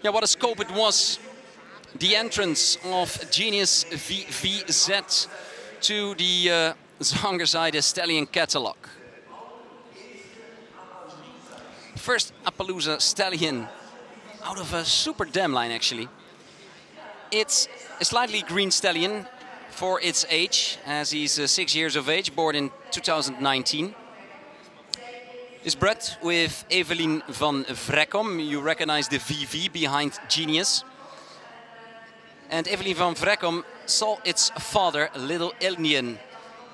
Yeah, what a scope it was. The entrance of Genius VVZ to the Zangerzijde Stallion catalog. First Appaloosa Stallion out of a super dam line actually. It's a slightly green stallion for its age, as he's 6 years of age, born in 2019. Is bred with Evelien van Vrekkom. You recognize the VV behind Genius. And Evelien van Vrekkom saw its father, Little Indian,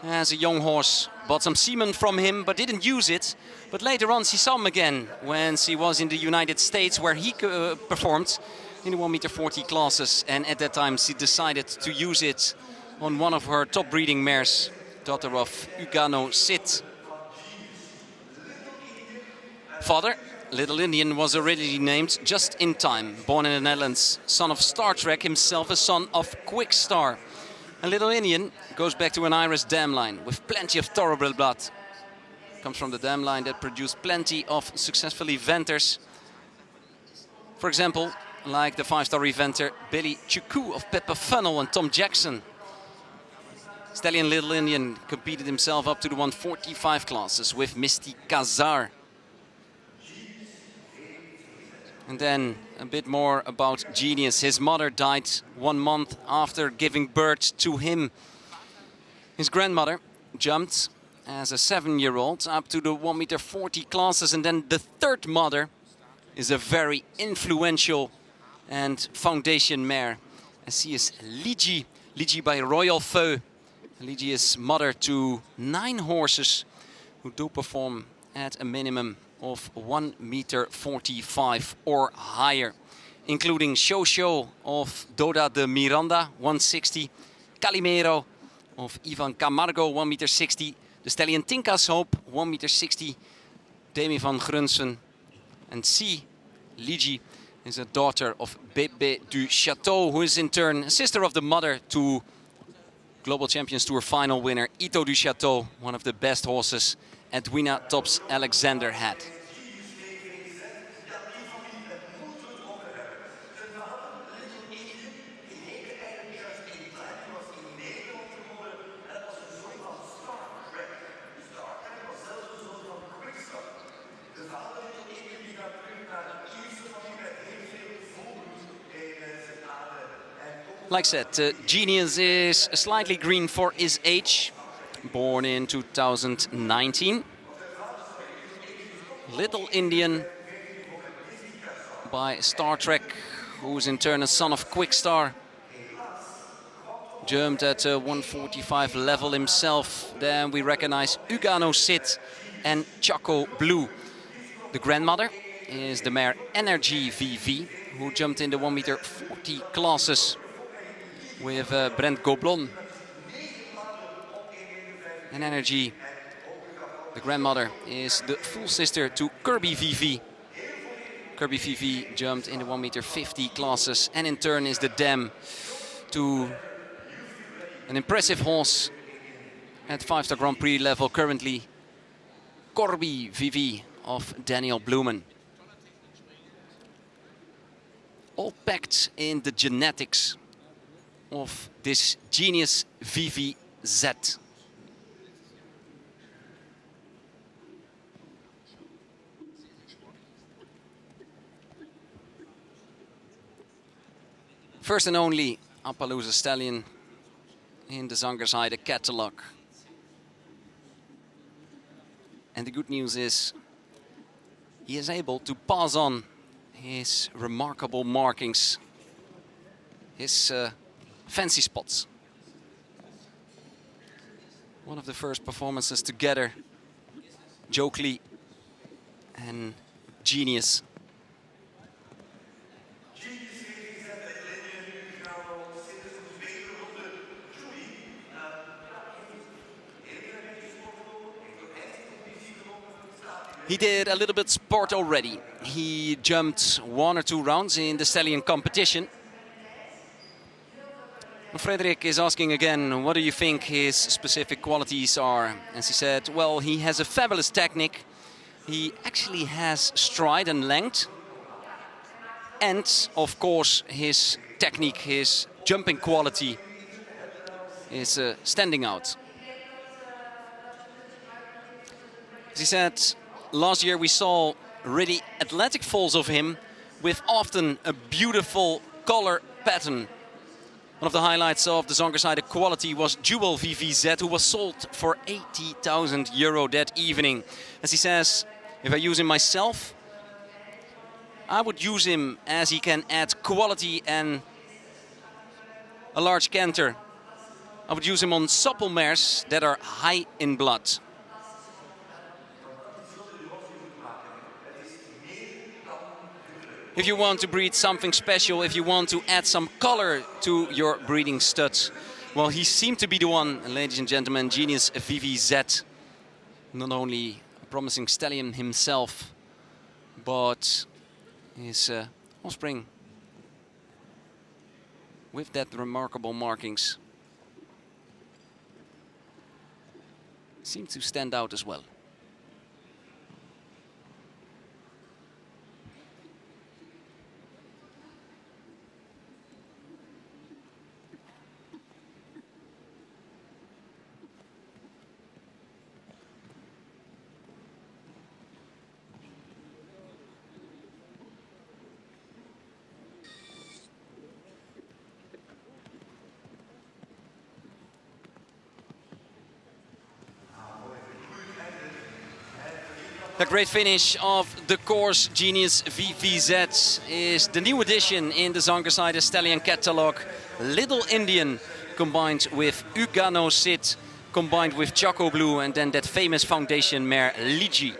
as a young horse. Bought some semen from him, but didn't use it. But later on, she saw him again when she was in the United States, where he performed in the 1m40 classes. And at that time, she decided to use it on one of her top breeding mares, daughter of Ugano Sit. Father, Little Indian, was originally named just in time. Born in the Netherlands, son of Star Trek, himself a son of Quick Star. And Little Indian goes back to an Irish dam line with plenty of thoroughbred blood. Comes from the dam line that produced plenty of successful eventers. For example, like the 5-star eventer Billy Chuku of Pepper Funnel and Tom Jackson. Stallion Little Indian competed himself up to the 145 classes with Misty Kazar. And then a bit more about Genius. His mother died 1 month after giving birth to him. His grandmother jumped as a 7-year-old up to the 1m40 classes. And then the third mother is a very influential and foundation mare. As she is Ligi. Ligi by Royal Feu. Ligi is mother to 9 horses who do perform at a minimum of 1m45 or higher, including Show of Doda de Miranda, 160, Calimero of Ivan Camargo, 1m60, the stallion Tinka's Hope, 1m60, Demi van Grunsen, and C. Ligi is a daughter of Bébé du Château, who is in turn a sister of the mother to Global Champions Tour final winner Ito du Château, one of the best horses Edwina Tops Alexander had. Like I said, Genius is slightly green for his age. Born in 2019. Little Indian by Star Trek, who's in turn a son of Quick Star. Jumped at 145 level himself. Then we recognize Ugano Sit and Choco Blue. The grandmother is the mare Energy VV, who jumped in the 1m40 classes with Brent Goblon. And Energy, the grandmother, is the full sister to Kirby VV. Kirby VV jumped in the 1m50 classes and in turn is the dam to an impressive horse at 5-star Grand Prix level currently, Corby VV of Daniel Blumen. All packed in the genetics of this Genius VVZ. First and only Appaloosa Stallion in the Zangerzijde catalog. And the good news is he is able to pass on his remarkable markings, his fancy spots. One of the first performances together, Jokely and Genius. He did a little bit sport already. He jumped 1 or 2 rounds in the Stallion competition. Frederik is asking again, what do you think his specific qualities are? And he said, well, he has a fabulous technique. He actually has stride and length. And of course his technique, his jumping quality is standing out. As he said, last year we saw really athletic falls of him with often a beautiful color pattern. One of the highlights of the Zongerside quality was Jewel VVZ, who was sold for €80,000 that evening. As he says, if I use him myself, I would use him as he can add quality and a large canter. I would use him on supple mares that are high in blood. If you want to breed something special, if you want to add some color to your breeding studs, well, he seemed to be the one, ladies and gentlemen, Genius VVZ. Not only a promising stallion himself, but his offspring with that remarkable markings seem to stand out as well. The great finish of the course Genius VVZ is the new addition in the Zongerside Stallion catalog. Little Indian combined with Ugano Sid, combined with Choco Blue, and then that famous foundation mare Ligi.